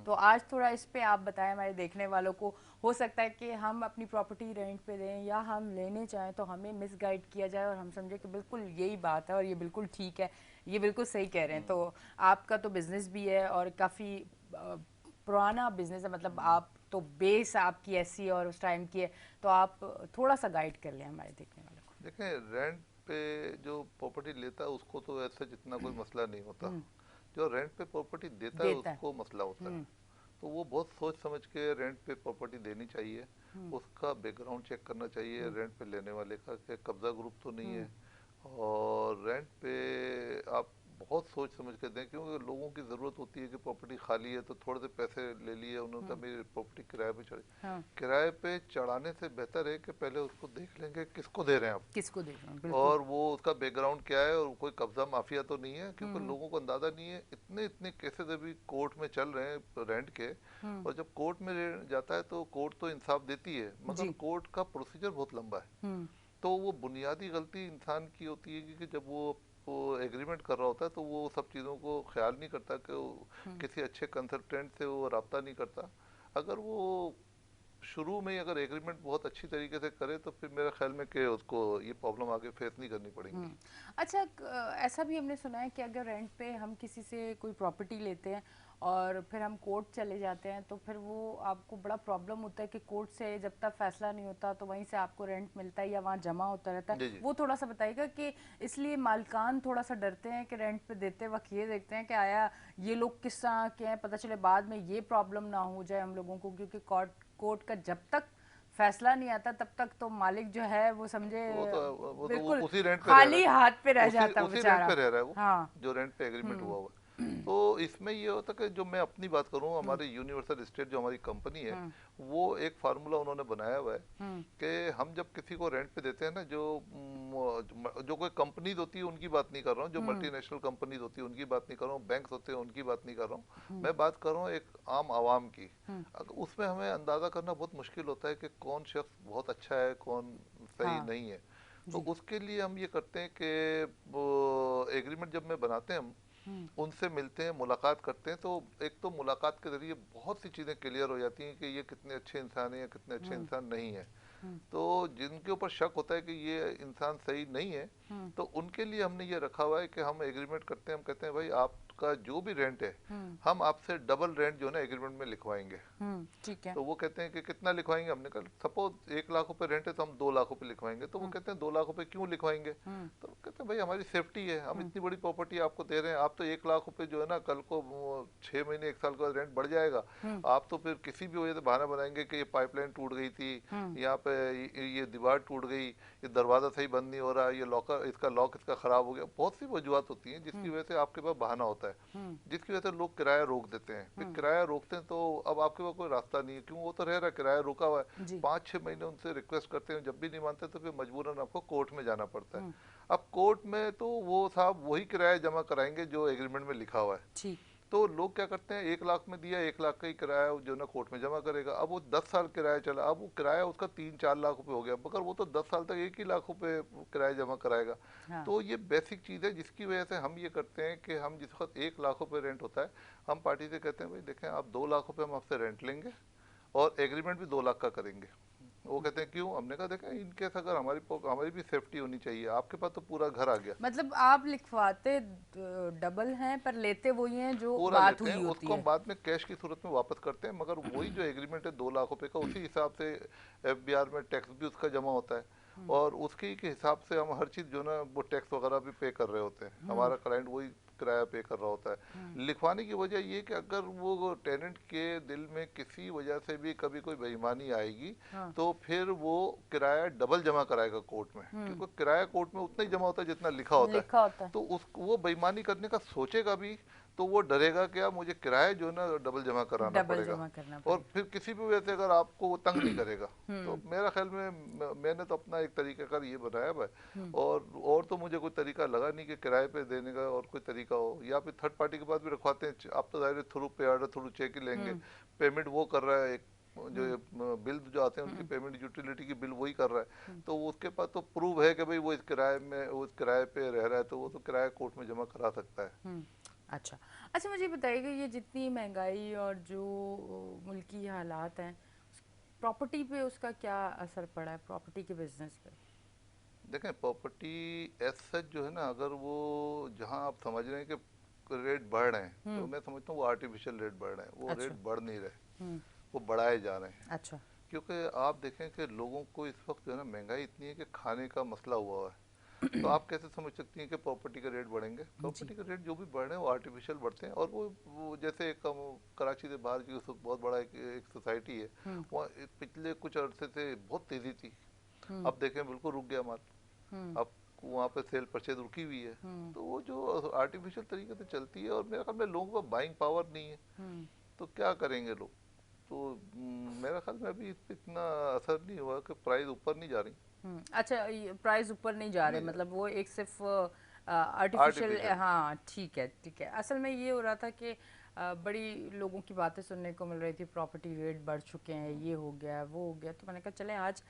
तो आज थोड़ा इस पे आप बताएं हमारे देखने वालों को। हो सकता है कि हम अपनी प्रॉपर्टी रेंट पे दें या हम लेने चाहें तो हमें मिसगाइड किया जाए और हम समझे कि बिल्कुल यही बात है और ये बिल्कुल ठीक है, ये बिल्कुल सही कह रहे हैं। तो आपका तो बिजनेस भी है और काफ़ी पुराना बिजनेस है, मतलब आप तो बेस आपकी ऐसी और उस टाइम की है। तो आप थोड़ा सा गाइड कर लें हमारे देखने वालों को। देखें, रेंट पे जो प्रॉपर्टी लेता है उसको तो ऐसा जितना कोई मसला नहीं होता, जो रेंट पे प्रॉपर्टी देता है देता है। उसको मसला होता है। तो वो बहुत सोच समझ के रेंट पे प्रॉपर्टी देनी चाहिए, उसका बैकग्राउंड चेक करना चाहिए रेंट पे लेने वाले का, कि कब्जा ग्रुप तो नहीं है। और रेंट पे आप बहुत सोच समझ के दें, क्योंकि लोगों की ज़रूरत होती है कि प्रॉपर्टी खाली है तो थोड़े से पैसे ले लिए उन्होंने, कहा मेरी प्रॉपर्टी किराए पे चढ़ी। हाँ, किराए पे चढ़ाने से बेहतर है कि पहले उसको देख लेंगे किसको दे रहे हैं आप, किसको दे रहे हैं, बिल्कुल। और वो उसका बैकग्राउंड क्या है, और कोई कब्जा माफिया तो नहीं है, क्योंकि लोगों को अंदाजा नहीं है। इतने इतने केसेस अभी कोर्ट में चल रहे हैं रेंट के, और जब कोर्ट में जाता है तो कोर्ट तो इंसाफ देती है, मगर जी। कोर्ट का प्रोसीजर बहुत लंबा है। तो वो बुनियादी गलती इंसान की होती है कि जब वो एग्रीमेंट कर रहा होता है तो वो सब चीज़ों को ख्याल नहीं करता, कि वो किसी अच्छे कंसल्टेंट से वो रब्ता नहीं करता। अगर वो शुरू में ही अगर एग्रीमेंट बहुत अच्छी तरीके से करे तो फिर मेरा ख्याल में कि उसको ये प्रॉब्लम आगे फेस नहीं करनी पड़ेंगी। अच्छा, ऐसा भी हमने सुना है कि अगर रेंट पे हम किसी से कोई प्रॉपर्टी लेते हैं और फिर हम कोर्ट चले जाते हैं तो फिर वो आपको बड़ा प्रॉब्लम होता है कि कोर्ट से जब तक फैसला नहीं होता तो वहीं से आपको रेंट मिलता है या वहाँ जमा होता रहता है। जी जी। वो थोड़ा सा बताइएगा कि इसलिए मालिकान थोड़ा सा डरते हैं कि रेंट पे देते वक्त ये देखते हैं कि आया ये लोग किस तरह के हैं, पता चले बाद में ये प्रॉब्लम ना हो जाए हम लोगों को, क्योंकि कोर्ट का जब तक फैसला नहीं आता तब तक तो मालिक जो है वो समझे वो बिल्कुल उसी रेंट पे रह रहा खाली हाथ पे है, रह उसी जाता उसी रेंट पे बेचारा। रह रहा है वो, हाँ। जो रेंट पे एग्रीमेंट हुआ हुआ है। तो इसमें ये होता है कि जो मैं अपनी बात करूं, हमारे यूनिवर्सल स्टेट जो हमारी कंपनी है, वो एक फार्मूला उन्होंने बनाया हुआ है कि हम जब किसी को रेंट पे देते हैं ना, जो कोई कंपनीज होती है उनकी बात नहीं कर रहा हूँ, जो मल्टीनेशनल कंपनीज होती है उनकी बात नहीं कर रहा हूँ, बैंक्स होते हैं उनकी बात नहीं कर रहा हूँ, मैं बात कर रहा हूँ एक आम आवाम की। उसमें हमें अंदाजा करना बहुत मुश्किल होता है कि कौन शख्स बहुत अच्छा है, कौन सही हाँ नहीं है। तो जी। उसके लिए हम ये करते हैं कि एग्रीमेंट जब में बनाते हैं, हम उनसे मिलते हैं, मुलाकात करते हैं। तो एक तो मुलाकात के जरिए बहुत सी चीज़ें क्लियर हो जाती हैं कि ये कितने अच्छे इंसान हैं या कितने अच्छे इंसान नहीं है। तो जिनके ऊपर शक होता है कि ये इंसान सही नहीं है, तो उनके लिए हमने ये रखा हुआ है कि हम एग्रीमेंट करते हैं, हम कहते हैं भाई आपका जो भी रेंट है, हम आपसे डबल रेंट जो है ना एग्रीमेंट में लिखवाएंगे। ठीक है। तो वो कहते हैं कि कितना लिखवाएंगे, हमने कहा सपोज 1 लाख रुपए रेंट है तो हम 2 लाख रुपए लिखवाएंगे। तो वो कहते हैं 2 लाख रुपए क्यों लिखवाएंगे, तो कहते हैं भाई हमारी सेफ्टी है, हम इतनी बड़ी प्रॉपर्टी आपको दे रहे हैं, आप तो 1 लाख रुपए जो है ना कल को 6 महीने 1 साल का रेंट बढ़ जाएगा, आप तो फिर किसी भी वजह से बहाना बनाएंगे कि ये पाइपलाइन टूट गई थी, यहाँ पे ये दीवार टूट गई, ये दरवाजा सही बंद नहीं हो रहा, ये लॉकर इसका लॉक इसका खराब हो गया, बहुत सी वजूहत होती हैं जिसकी वजह से आपके पास बहाना होता है, जिसकी वजह से लोग किराया रोक देते हैं। फिर किराया रोकते हैं तो अब आपके पास कोई रास्ता नहीं है, क्यों, वो तो रह रहा है, किराया रुका हुआ है। जी। 5-6 महीने उनसे रिक्वेस्ट करते हैं, जब भी नहीं मानते तो फिर मजबूरन आपको कोर्ट में जाना पड़ता है। अब कोर्ट में तो वो साहब वही किराया जमा कराएंगे जो एग्रीमेंट में लिखा हुआ है। ठीक। तो लोग क्या करते हैं, 1 लाख में दिया, 1 लाख का ही किराया जो ना कोर्ट में जमा करेगा। अब वो 10 साल किराया चला, अब वो किराया उसका 3-4 लाख रुपए हो गया, मगर वो तो 10 साल तक 1 ही लाख रुपए किराया जमा कराएगा। हाँ। तो ये बेसिक चीज़ है जिसकी वजह से हम ये करते हैं कि हम जिस वक्त 1 लाख रुपए रेंट होता है, हम पार्टी से कहते हैं भाई देखें आप 2 लाख रुपए हम आपसे रेंट लेंगे और एग्रीमेंट भी 2 लाख का करेंगे। वो कहते हैं क्यों, हमने कहा देखा इन केस अगर हमारी भी सेफ्टी होनी चाहिए, आपके पास तो पूरा घर आ गया, मतलब आप लिखवाते डबल हैं पर लेते वही हैं जो पूरा बात लेते हुई हैं, होती उसको हम है। बाद में कैश की सूरत में वापस करते हैं, मगर वही जो एग्रीमेंट है 2 लाख रुपए का, उसी हिसाब से एफबीआर में टैक्स भी उसका जमा होता है, और उसके के हिसाब से हम हर चीज़ जो ना वो टैक्स वगैरह भी पे कर रहे होते हैं, हमारा क्लाइंट वही किराया पे कर रहा होता है। लिखवाने की वजह ये कि अगर वो टेनेंट के दिल में किसी वजह से भी कभी कोई बेईमानी आएगी, हाँ। तो फिर वो किराया डबल जमा कराएगा कोर्ट में, क्योंकि किराया कोर्ट में उतना ही जमा होता है जितना लिखा होता है। लिखा होता है। तो उस वो बेईमानी करने का सोचेगा भी, तो वो डरेगा कि यार मुझे किराया जो है ना डबल जमा कराना डबल पड़ेगा, जमा करना और पड़ेगा। फिर किसी भी वजह से अगर आपको वो तंग नहीं करेगा। तो मेरा ख्याल में मैंने तो अपना एक तरीका कर ये बनाया हुआ है, और तो मुझे कोई तरीका लगा नहीं कि किराए पे देने का और कोई तरीका हो, या फिर थर्ड पार्टी के पास भी रखवाते हैं, आप तो जाहिर थ्रू पे ऑर्डर थ्रू चेक ही लेंगे, पेमेंट वो कर रहा है, एक जो बिल जो आते हैं उनकी पेमेंट यूटिलिटी की बिल वही कर रहा है, तो उसके पास तो प्रूव है कि भाई वो इस किराए में उस किराए पे रह रहा है, तो वो तो किराया कोर्ट में जमा करा सकता है। अच्छा। अच्छा, मुझे बताइएगा ये जितनी महंगाई और जो मुल्की हालात हैं, प्रॉपर्टी पे उसका क्या असर पड़ा है, प्रॉपर्टी के बिजनेस पे? देखें प्रॉपर्टी एज सच जो है ना, अगर वो जहां आप समझ रहे हैं कि रेट बढ़ रहे हैं, तो मैं समझता हूँ वो आर्टिफिशियल रेट बढ़ रहे हैं, वो अच्छा। रेट बढ़ नहीं रहे, वो बढ़ाए जा रहे हैं। अच्छा। क्योंकि आप देखें कि लोगों को इस वक्त जो है ना महंगाई इतनी है कि खाने का मसला हुआ है, तो आप कैसे समझ सकती हैं कि प्रॉपर्टी के रेट बढ़ेंगे? जी। प्रॉपर्टी के रेट जो भी बढ़ रहे हैं वो आर्टिफिशियल बढ़ते हैं, और वो जैसे एक कराची से बाहर की उस वक्त बहुत बड़ा एक सोसाइटी है, वहाँ पिछले कुछ अरसे से बहुत तेजी थी, अब देखें बिल्कुल रुक गया माल, अब वहाँ पे सेल परचेज रुकी हुई है। तो वो जो आर्टिफिशियल तरीके से चलती है, और मेरे ख्याल में लोगों का बाइंग पावर नहीं है, तो क्या करेंगे लोग? तो मेरा ख्याल में अभी इस पे इतना असर नहीं हुआ कि प्राइस ऊपर नहीं जा रही, अच्छा, प्राइस ऊपर नहीं जा रहे, नहीं जा मतलब वो एक सिर्फ आर्टिफिशियल। आर्टिफिशियल। हाँ, ठीक है, ठीक है। असल में ये हो रहा था कि बड़ी लोगों की बातें सुनने को मिल रही थी, प्रॉपर्टी रेट बढ़ चुके हैं, ये हो गया वो हो गया, तो मैंने कहा चलें आज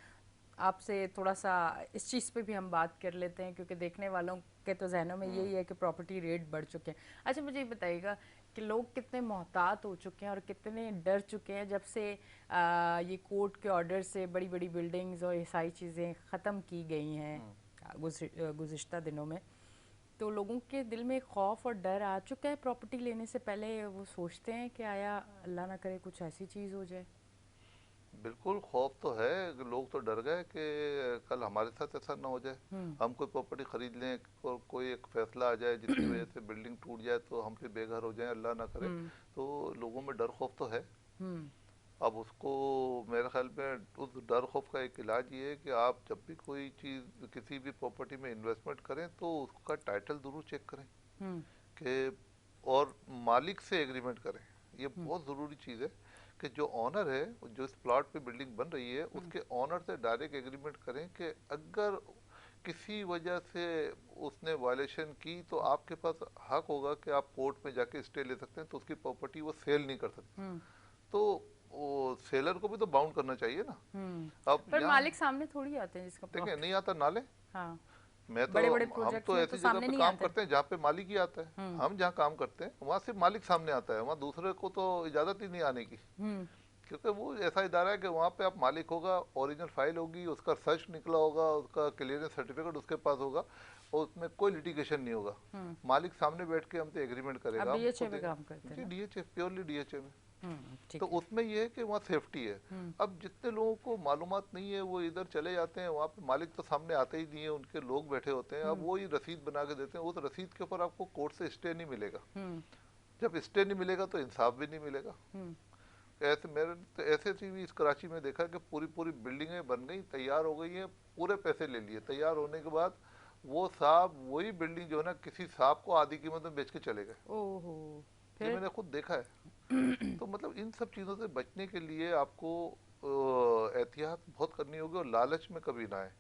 आपसे थोड़ा सा इस चीज़ पे भी हम बात कर लेते हैं, क्योंकि देखने वालों के तो जहनों में यही है कि प्रॉपर्टी रेट बढ़ चुके हैं। अच्छा, मुझे ये बताइएगा कि लोग कितने मोहतात हो चुके हैं और कितने डर चुके हैं जब से ये कोर्ट के ऑर्डर से बड़ी बड़ी बिल्डिंग्स और ये सारी चीज़ें ख़त्म की गई हैं गुज़िश्ता दिनों में। तो लोगों के दिल में एक खौफ और डर आ चुका है, प्रॉपर्टी लेने से पहले वो सोचते हैं कि आया अल्लाह ना करे कुछ ऐसी चीज़ हो जाए। बिल्कुल खौफ तो है, लोग तो डर गए कि कल हमारे साथ ऐसा ना हो जाए, हम कोई प्रॉपर्टी खरीद लें, कोई एक फैसला आ जाए जिसकी वजह से बिल्डिंग टूट जाए, तो हम फिर बेघर हो जाएं, अल्लाह ना करे। तो लोगों में डर खौफ तो है। अब उसको मेरे ख्याल में उस डर खौफ का एक इलाज ये है कि आप जब भी कोई चीज़ किसी भी प्रॉपर्टी में इन्वेस्टमेंट करें, तो उसका टाइटल ज़रूर चेक करें कि, और मालिक से एग्रीमेंट करें। ये बहुत ज़रूरी चीज़ है कि जो ऑनर है, जो इस प्लॉट पे बिल्डिंग बन रही है, उसके ऑनर से डायरेक्ट एग्रीमेंट करें कि अगर किसी वजह से उसने वायलेशन की, तो आपके पास हक होगा कि आप कोर्ट में जाके स्टे ले सकते हैं, तो उसकी प्रॉपर्टी वो सेल नहीं कर सकते। तो वो सेलर को भी तो बाउंड करना चाहिए ना। अब पर यहाँ मालिक सामने थोड़ी आते हैं जिसका देखें प्रॉपर्टी। नहीं आता नाले, हाँ, मैं तो बड़े बड़े हम प्रोजेक्ट्स तो में तो ऐसी जगह सामने पे नहीं काम आते। करते हैं जहाँ पे मालिक ही आता है, हम जहाँ काम करते हैं वहाँ सिर्फ मालिक सामने आता है, वहाँ दूसरे को तो इजाज़त ही नहीं आने की, क्योंकि वो ऐसा इदारा है कि वहाँ पे आप मालिक होगा, ओरिजिनल फाइल होगी, उसका सर्च निकला होगा, उसका क्लियरेंस सर्टिफिकेट उसके पास होगा, और उसमें कोई लिटिगेशन नहीं होगा। मालिक सामने बैठ के हमसे एग्रीमेंट आप करेगा, हम उसको डीएचए में देंगे। काम करते हैं जी ना? डीएचए, प्योरली डीएचए में। तो ठीक है। उसमें ये है कि वहाँ सेफ्टी है। अब जितने लोगों को मालूमात नहीं है, वो इधर चले जाते हैं, वहाँ पे मालिक तो सामने आते ही नहीं है, उनके लोग बैठे होते हैं, अब वो ही रसीद बना के देते हैं, उस रसीद के ऊपर आपको कोर्ट से स्टे नहीं मिलेगा। जब स्टे नहीं मिलेगा तो इंसाफ भी नहीं मिलेगा। ऐसे मेरे तो ऐसे भी इस कराची में देखा कि पूरी पूरी बिल्डिंगें बन गई, तैयार हो गई हैं, पूरे पैसे ले लिए, तैयार होने के बाद वो साहब वही बिल्डिंग जो है ना किसी साहब को आधी कीमत में बेच के चले गए। ओहो। ये फिर? मैंने खुद देखा है। तो मतलब इन सब चीज़ों से बचने के लिए आपको एहतियात बहुत करनी होगी, और लालच में कभी ना आए।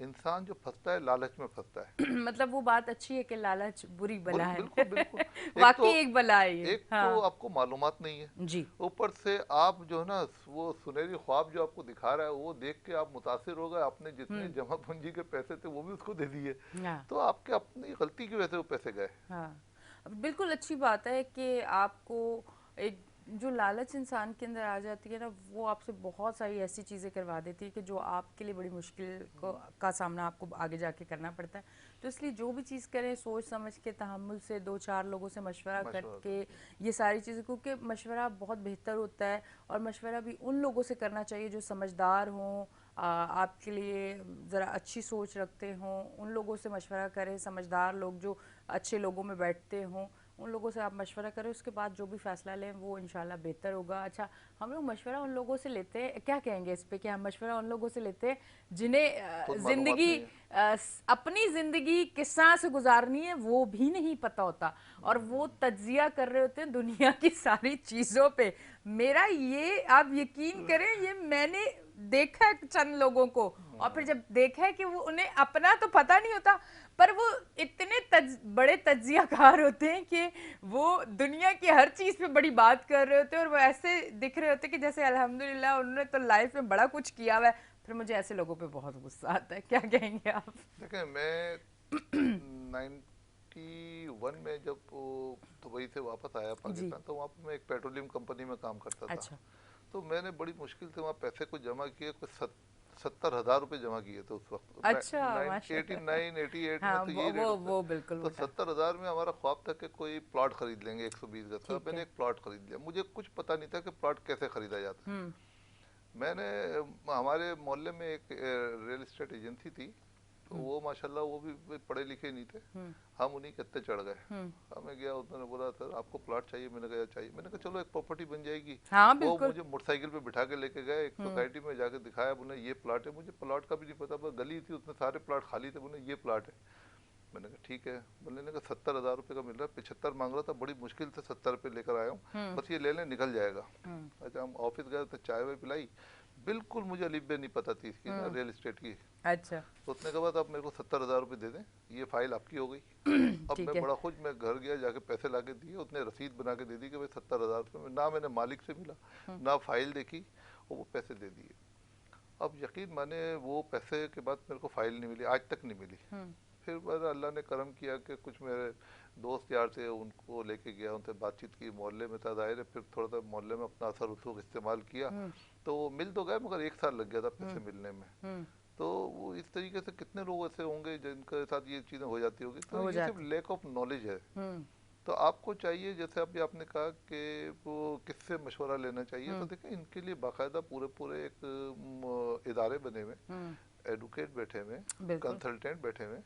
इंसान जो फंसता है लालच में फंसता है। मतलब वो बात अच्छी है कि लालच बुरी बला है। बिल्कुल बिल्कुल। एक तो वाकई एक बला है ये। एक तो हाँ आपको मालूमात नहीं है, जी। ऊपर से आप जो है ना वो सुनहरी ख्वाब जो आपको दिखा रहा है, वो देख के आप मुतासिर हो गए, आपने जितने जमा पूंजी के पैसे थे वो भी उसको दे दिए, हाँ तो आपके अपनी गलती की वजह से वो पैसे गए। हाँ, बिल्कुल अच्छी बात है कि आपको एक जो लालच इंसान के अंदर आ जाती है ना, वो आपसे बहुत सारी ऐसी चीज़ें करवा देती है कि जो आपके लिए बड़ी मुश्किल का सामना आपको आगे जाके करना पड़ता है। तो इसलिए जो भी चीज़ करें सोच समझ के, तहम्मुल से, दो चार लोगों से मशवरा मशवरा करके, करके। ये सारी चीज़ें, क्योंकि मशवरा बहुत बेहतर होता है। और मशवरा भी उन लोगों से करना चाहिए जो समझदार हों, आपके लिए ज़रा अच्छी सोच रखते हों, उन लोगों से मशवरा करें। समझदार लोग जो अच्छे लोगों में बैठते हों, उन लोगों से आप मशवरा करें, उसके बाद जो भी फैसला लें वो इंशाल्लाह बेहतर होगा। अच्छा, हम लोग मशवरा उन लोगों से लेते हैं, क्या कहेंगे इस पे, कि हम मशवरा उन लोगों से लेते हैं जिन्हें खुद मालूमात ज़िंदगी नहीं है। अपनी ज़िंदगी किस तरह से गुजारनी है वो भी नहीं पता होता, और वो तज्जिया कर रहे होते हैं दुनिया की सारी चीज़ों पे। मेरा ये आप यकीन करें, ये मैंने देखा है चंद लोगों को, और फिर जब देखा है कि वो उन्हें अपना तो पता नहीं होता, पर वो इतने बड़े तज्जियाकार होते हैं कि वो दुनिया की हर चीज़ पे बड़ी बात कर रहे होते हैं, और वो ऐसे दिख रहे होते हैं कि जैसे अल्हम्दुलिल्लाह उन्होंने तो लाइफ में बड़ा कुछ किया हुआ है। फिर मुझे ऐसे लोगों पे बहुत गुस्सा आता है। क्या कहेंगे आप? देखें, मैं 91 में जब वो दुबई से वापस आया जी। पाकिस्तान, तो वहाँ पर मैं एक पेट्रोलियम कंपनी में काम करता था। अच्छा। तो मैंने बड़ी मुश्किल से वहाँ पैसे को जमा किए, कुछ 70,000 रुपये जमा किए थे उस वक्त। अच्छा, माशाल्लाह। 89 88 में हाँ, तो यही रेट होता है। वो बिल्कुल तो होता है। 70,000 में हमारा ख्वाब था कि कोई प्लॉट खरीद लेंगे 120 गज का। ठीक मैंने है। एक प्लॉट खरीद लिया। मुझे कुछ पता नहीं था कि प्लॉट कैसे खरीदा जाता है। हम्म। मैंने हमारे मोहल्ले में एक रियल एस्टेट एजेंसी थी, तो वो माशाल्लाह वो भी पढ़े लिखे नहीं थे। हम्म। हम उन्हीं के हत्थे चढ़ गए। हम्म। हमें गया, उन्होंने बोला सर आपको प्लॉट चाहिए? मैंने कहा चाहिए। मैंने कहा चलो एक प्रॉपर्टी बन जाएगी। हाँ, वो बिल्कुल। मुझे मोटरसाइकिल पे बिठा के लेके गए, एक सोसाइटी में जाके दिखाया। बोले ये प्लॉट है। मुझे प्लॉट का भी नहीं पता, बस गली थी उसमें सारे प्लॉट खाली थे। बोले ये प्लॉट है। मैंने कहा ठीक है। बोले ने कहा 70,000 रुपये का मिल रहा है, 75 मांग रहा था। बड़ी मुश्किल से 70 रुपये लेकर आया हूँ, बस ये ले लें निकल जाएगा। अच्छा, हम ऑफिस गए तो चाय वाय पिलाई। बिल्कुल मुझे अलीफ बे नहीं पता थी इसकी ना, रियल एस्टेट की। अच्छा। तो उसने कहा आप मेरे को 70,000 रुपये दे दें, ये फाइल आपकी हो गई। अब ठीक मैं है। बड़ा खुश, मैं घर गया, जाके पैसे ला के दिए। उसने रसीद बना के दे दी कि भाई 70,000 रुपये में, ना मैंने मालिक से मिला ना फाइल देखी, और वो पैसे दे दिए। अब यकीन माने वो पैसे के बाद मेरे को फाइल नहीं मिली, आज तक नहीं मिली। फिर बस अल्लाह ने करम किया कि कुछ मेरे दोस्त यार थे, उनको लेके गया, उनसे बातचीत की। मोहल्ले में था ज़ाहिर है, फिर थोड़ा सा मोहल्ले में अपना असर रसूख इस्तेमाल किया, तो वो मिल तो गए, मगर 1 साल लग गया था पैसे मिलने में। तो वो इस तरीके से कितने लोग ऐसे होंगे जिनके साथ ये चीज़ें हो जाती होगी। तो हो ये सिर्फ जाती। लैक ऑफ नॉलेज है। तो आपको चाहिए, जैसे अभी आपने कहा कि वो किससे मशवरा लेना चाहिए, तो देखिए इनके लिए बाकायदा पूरे पूरे एक इदारे बने हुए, एडवोकेट बैठे हुए, बिल्कुल। कंसल्टेंट बैठे हुए।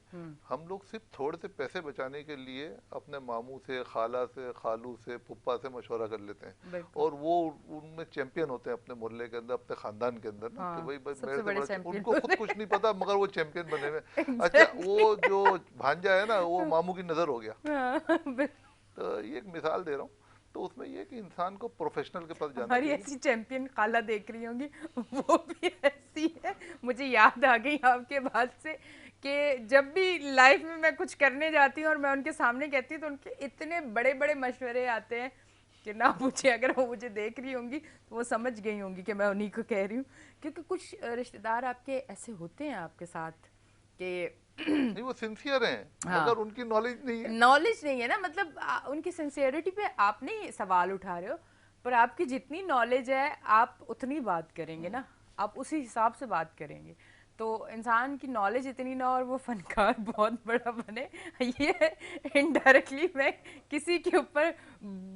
हम लोग सिर्फ थोड़े से पैसे बचाने के लिए अपने मामू से, खाला से, खालू से, पुप्पा से मशवरा कर लेते हैं, बिल्कुल। और वो उनमें चैंपियन होते हैं अपने मोहल्ले के अंदर, अपने खानदान के अंदर ना, कि हाँ, भाई भाई मेरे सबसे से बड़े बड़ा चैंपियन उनको खुद होते कुछ नहीं पता, मगर वो चैंपियन बने हुए। हैं। अच्छा, एग्जैक्टली। वो जो भांजा है ना, वो मामू की नज़र हो गया। हाँ, तो ये एक मिसाल दे रहा हूँ। तो उसमें ये है कि इंसान को प्रोफेशनल के पास जाना हमारी चाहिए। ऐसी चैंपियन खाला देख रही होंगी, वो भी ऐसी है। मुझे याद आ गई आपके बात से कि जब भी लाइफ में मैं कुछ करने जाती हूँ और मैं उनके सामने कहती हूँ, तो उनके इतने बड़े बड़े मशवरे आते हैं कि ना पूछे। अगर वो मुझे देख रही होंगी तो वो समझ गई होंगी कि मैं उन्हीं को कह रही हूँ। क्योंकि कुछ रिश्तेदार आपके ऐसे होते हैं आपके साथ कि नहीं, वो सिंसियर हैं, हाँ, मगर उनकी नॉलेज नहीं है। नॉलेज नहीं है ना, मतलब उनकी सिंसियरिटी पे आप नहीं सवाल उठा रहे हो, पर आपकी जितनी नॉलेज है आप उतनी बात करेंगे ना, आप उसी हिसाब से बात करेंगे। तो इंसान की नॉलेज इतनी ना और वो फनकार बहुत बड़ा बने, ये इनडायरेक्टली मैं किसी के ऊपर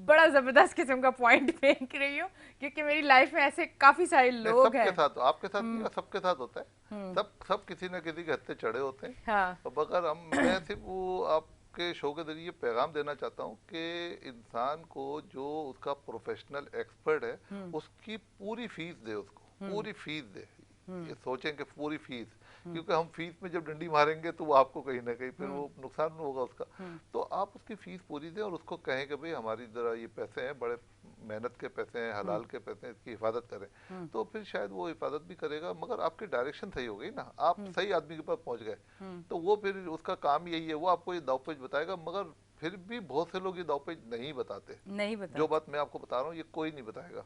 बड़ा ज़बरदस्त किस्म का पॉइंट फेंक रही हूँ, क्योंकि मेरी लाइफ में ऐसे काफ़ी सारे नहीं, लोग सबके हैं। साथ, आपके साथ नहीं, सबके साथ होता है। सब सब किसी न किसी के हत्थे चढ़े होते हैं। हाँ। अब अगर मैं सिर्फ वो आपके शो के जरिए पैगाम देना चाहता हूँ कि इंसान को जो उसका प्रोफेशनल एक्सपर्ट है, उसकी पूरी फीस दे, उसको पूरी फीस दे। ये सोचें कि पूरी फीस, क्योंकि हम फीस में जब डंडी मारेंगे तो वो आपको कहीं ना कहीं फिर वो नुकसान होगा उसका। तो आप उसकी फीस पूरी दें और उसको कहें कि भाई हमारी ज़रा ये पैसे हैं, बड़े मेहनत के पैसे हैं, हलाल के पैसे हैं, इसकी हिफाजत करें। तो फिर शायद वो हिफाजत भी करेगा, मगर आपकी डायरेक्शन सही हो गई ना, आप सही आदमी के पास पहुंच गए। तो वो फिर उसका काम यही है, वो आपको ये दावपेच बताएगा, मगर फिर भी बहुत से लोग ये दाव पेच नहीं बताते। नहीं बता। जो बात मैं आपको बता रहा हूँ ये कोई नहीं बताएगा।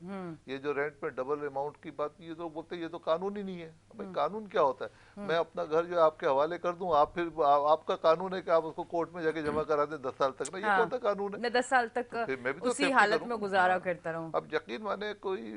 ये जो रेंट पे डबल अमाउंट की बात, ये तो बोलते हैं ये तो कानून ही नहीं है। भाई कानून क्या होता है? मैं अपना घर जो है आपके हवाले कर दूं, आप फिर आपका कानून है कि आप उसको कोर्ट में जाके जमा करा दें 10 साल तक ना, ये कौन सा हाँ, कानून है? मैं 10 साल तो तक फिर मैं भी तो उसी सेफ्टी हालत करूँ। में गुजारा हाँ, करता रहूं। अब यकीन माने कोई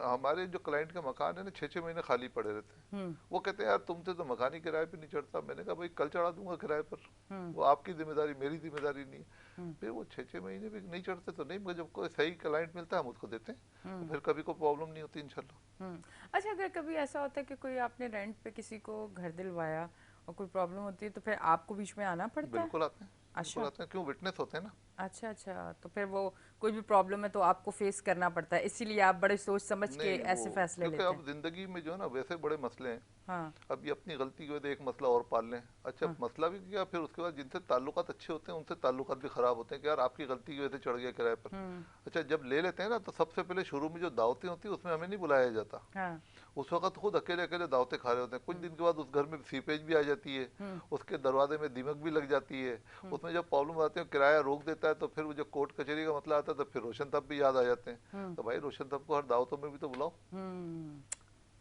हमारे जो क्लाइंट का मकान है ना 6-6 महीने खाली पड़े रहते हैं। वो कहते हैं यार तुमसे तो मकान ही किराए पे नहीं चढ़ता। मैंने कहा भाई कल चढ़ा दूंगा किराए पर, वो आपकी जिम्मेदारी, मेरी जिम्मेदारी नहीं है। फिर वो 6-6 महीने भी नहीं चढ़ते तो नहीं, मगर जब कोई सही क्लाइंट मिलता है हम उसको देते हैं, तो फिर कभी कोई प्रॉब्लम नहीं होती इंशाल्लाह। अच्छा, अगर कभी ऐसा होता है कि कोई आपने रेंट पे किसी को घर दिलवाया और कोई प्रॉब्लम होती है तो फिर आपको बीच में आना पड़ता है? बिल्कुल आते हैं, बिल्कुल अच्छा। आते हैं, क्यों विटनेस होते हैं ना। अच्छा अच्छा, तो फिर वो कोई भी प्रॉब्लम है तो आपको फेस करना पड़ता है, इसीलिए आप बड़े सोच समझ के नहीं वो, ऐसे फैसले क्योंकि लेते हैं। अब जिंदगी में जो है ना वैसे बड़े मसले हैं। हाँ। अब ये अपनी गलती की वजह से एक मसला और पाल लें। अच्छा मसला भी क्या, फिर उसके बाद जिनसे ताल्लुकात अच्छे होते हैं उनसे ताल्लुकात भी खराब होते हैं कि यार आपकी गलती की वजह से चढ़ गया किराए पर। अच्छा जब ले लेते हैं ना तो सबसे पहले शुरू में जो दावतें होती है उसमें हमें नहीं बुलाया जाता। हाँ। उस वक्त खुद अकेले अकेले दावतें खा रहे होते हैं। कुछ दिन के बाद उस घर में सीपेज भी आ जाती है, उसके दरवाजे में दीमक भी लग जाती है। उसमें जब प्रॉब्लम आती है किराया रोक देता है तो फिर वो जो कोर्ट कचहरी का मसला आता है तो फिर रोशन तब भी याद आ जाते हैं। तो भाई रोशन तब को हर दावतों में भी तो बुलाओ।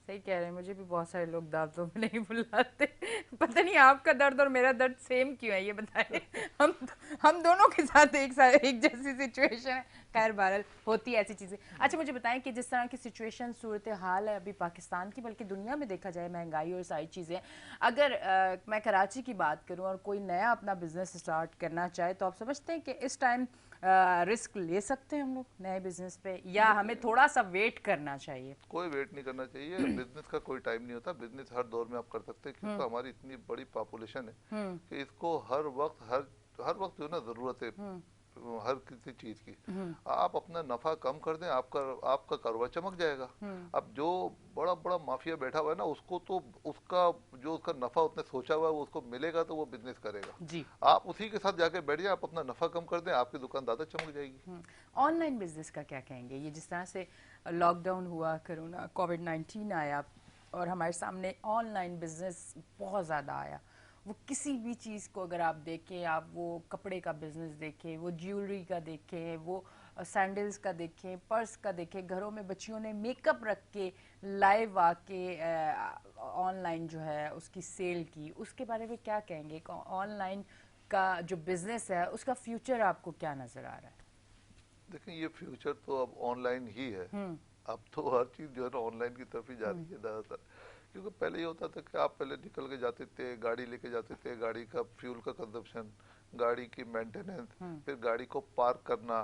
सही कह रहे हैं, मुझे भी बहुत सारे लोग दावतों में नहीं बुलाते। पता नहीं आपका दर्द और मेरा दर्द सेम क्यों है, ये बताएं। हम हम दोनों के साथ एक जैसी सिचुएशन है। खैर बहरहाल होती है ऐसी चीज़ें। अच्छा मुझे बताएं कि जिस तरह की सिचुएशन सूरत हाल है अभी पाकिस्तान की, बल्कि दुनिया में देखा जाए, महंगाई और सारी चीज़ें, अगर मैं कराची की बात करूं और कोई नया अपना बिजनेस स्टार्ट करना चाहे तो आप समझते हैं कि इस टाइम रिस्क ले सकते हैं हम लोग नए बिजनेस पे, या हमें थोड़ा सा वेट करना चाहिए? कोई वेट नहीं करना चाहिए। बिजनेस का कोई टाइम नहीं होता। बिजनेस हर दौर में आप कर सकते हैं क्योंकि हमारी इतनी बड़ी पॉपुलेशन है कि इसको हर वक्त जो है ना जरूरत है हर किसी चीज की। आप अपना नफा कम कर दें, आपका आपका कारोबार चमक जाएगा। अब जो बड़ा बड़ा माफिया बैठा हुआ है ना, उसको तो उसका जो उसका नफा उसने सोचा हुआ है वो उसको मिलेगा तो वो बिजनेस करेगा। जी। आप उसी के साथ जाके बैठ जाए, आप अपना नफा कम कर दें, आपकी दुकान ज्यादा चमक जाएगी। ऑनलाइन बिजनेस का क्या कहेंगे? ये जिस तरह से लॉकडाउन हुआ, कोरोना कोविड-19 आया और हमारे सामने ऑनलाइन बिजनेस बहुत ज़्यादा आया। वो किसी भी चीज़ को अगर आप देखें, आप वो कपड़े का बिजनेस देखें, वो ज्वेलरी का देखें, वो सैंडल्स का देखें, पर्स का देखें, घरों में बच्चियों ने मेकअप रख के लाइव आके ऑनलाइन जो है उसकी सेल की, उसके बारे में क्या कहेंगे? ऑनलाइन का जो बिजनेस है उसका फ्यूचर आपको क्या नज़र आ रहा है? देखिए ये फ्यूचर तो अब ऑनलाइन ही है। अब तो हर चीज जो है ना ऑनलाइन की तरफ ही जा रही है ज्यादातर। क्योंकि पहले ये होता था कि आप पहले निकल के जाते थे, गाड़ी लेके जाते थे, गाड़ी का फ्यूल का कंजप्शन, गाड़ी की मेंटेनेंस, फिर गाड़ी को पार्क करना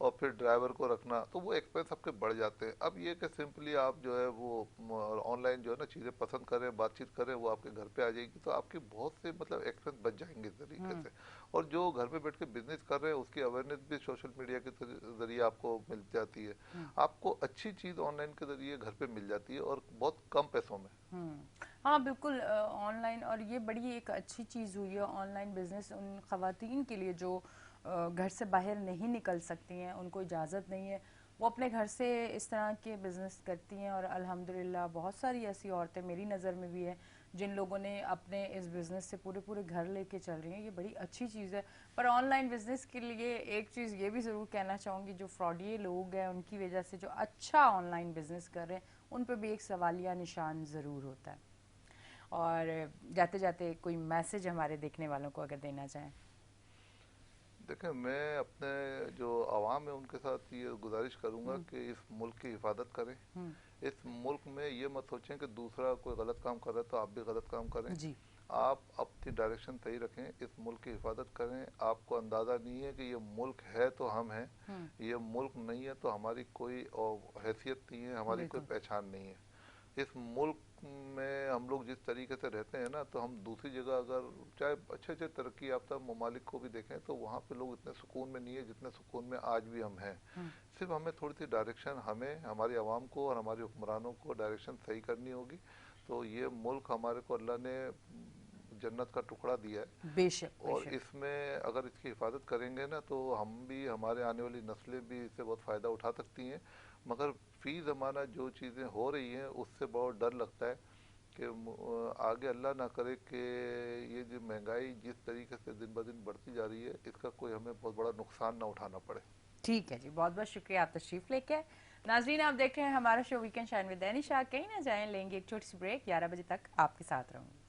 और फिर ड्राइवर को रखना, तो वो एक्सपेंस आपके बढ़ जाते हैं। अब ये कि सिंपली आप जो है वो ऑनलाइन जो है ना चीज़ें पसंद करें, बातचीत करें, वो आपके घर पे आ जाएगी, तो आपके बहुत से मतलब एक्सपेंस बच जाएंगे इस तरीके से। और जो घर पे बैठ के बिजनेस कर रहे हैं उसकी अवेयरनेस भी सोशल मीडिया के जरिए आपको मिल जाती है। आपको अच्छी चीज़ ऑनलाइन के जरिए घर पे मिल जाती है और बहुत कम पैसों में। हाँ बिल्कुल, ऑनलाइन, और ये बड़ी एक अच्छी चीज़ हुई है ऑनलाइन बिजनेस उन ख़वातीन के लिए जो घर से बाहर नहीं निकल सकती हैं, उनको इजाज़त नहीं है, वो अपने घर से इस तरह के बिज़नेस करती हैं। और अल्हम्दुलिल्लाह बहुत सारी ऐसी औरतें मेरी नज़र में भी हैं जिन लोगों ने अपने इस बिज़नेस से पूरे पूरे घर लेके चल रही हैं। ये बड़ी अच्छी चीज़ है। पर ऑनलाइन बिज़नेस के लिए एक चीज़ ये भी ज़रूर कहना चाहूँगी, जो फ्रॉडिये लोग हैं उनकी वजह से जो अच्छा ऑनलाइन बिज़नेस कर रहे हैं उन पर भी एक सवालिया निशान ज़रूर होता है। और जाते जाते कोई मैसेज हमारे देखने वालों को अगर देना चाहें? देखें मैं अपने जो आवाम है उनके साथ ये गुजारिश करूंगा कि इस मुल्क की हिफाजत करें। इस मुल्क में ये मत सोचें कि दूसरा कोई गलत काम कर रहा है तो आप भी गलत काम करें। जी। आप अपनी डायरेक्शन सही रखें, इस मुल्क की हिफाजत करें। आपको अंदाज़ा नहीं है कि ये मुल्क है तो हम हैं, ये मुल्क नहीं है तो हमारी कोई हैसियत नहीं है, हमारी कोई पहचान नहीं है। इस मुल्क में हम लोग जिस तरीके से रहते हैं ना, तो हम दूसरी जगह अगर चाहे अच्छे अच्छे तरक्की याफ्ता ममालिक को भी देखें तो वहाँ पे लोग इतने सुकून में नहीं है जितने सुकून में आज भी हम हैं। सिर्फ हमें थोड़ी सी डायरेक्शन, हमें हमारी आवाम को और हमारे हुक्मरानों को डायरेक्शन सही करनी होगी। तो ये मुल्क हमारे को अल्लाह ने जन्नत का टुकड़ा दिया है, बेशक और बेशक। इसमें अगर इसकी हिफाजत करेंगे ना तो हम भी, हमारे आने वाली नस्लें भी इससे बहुत फ़ायदा उठा सकती हैं। मगर फ़ी ज़माना जो चीज़ें हो रही हैं उससे बहुत डर लगता है कि आगे अल्लाह ना करे कि ये जो महंगाई जिस तरीके से दिन ब दिन बढ़ती जा रही है, इसका कोई हमें बहुत बड़ा नुकसान ना उठाना पड़े। ठीक है जी, बहुत बहुत शुक्रिया आप तशरीफ लेके आए। नाजरीन, आप देख रहे हैं हमारा शो वीकेंड शाइन विद दैनिशा। कहीं ना जाएं, लेंगे एक छोटी सी ब्रेक। 11 बजे तक आपके साथ रहूंगी।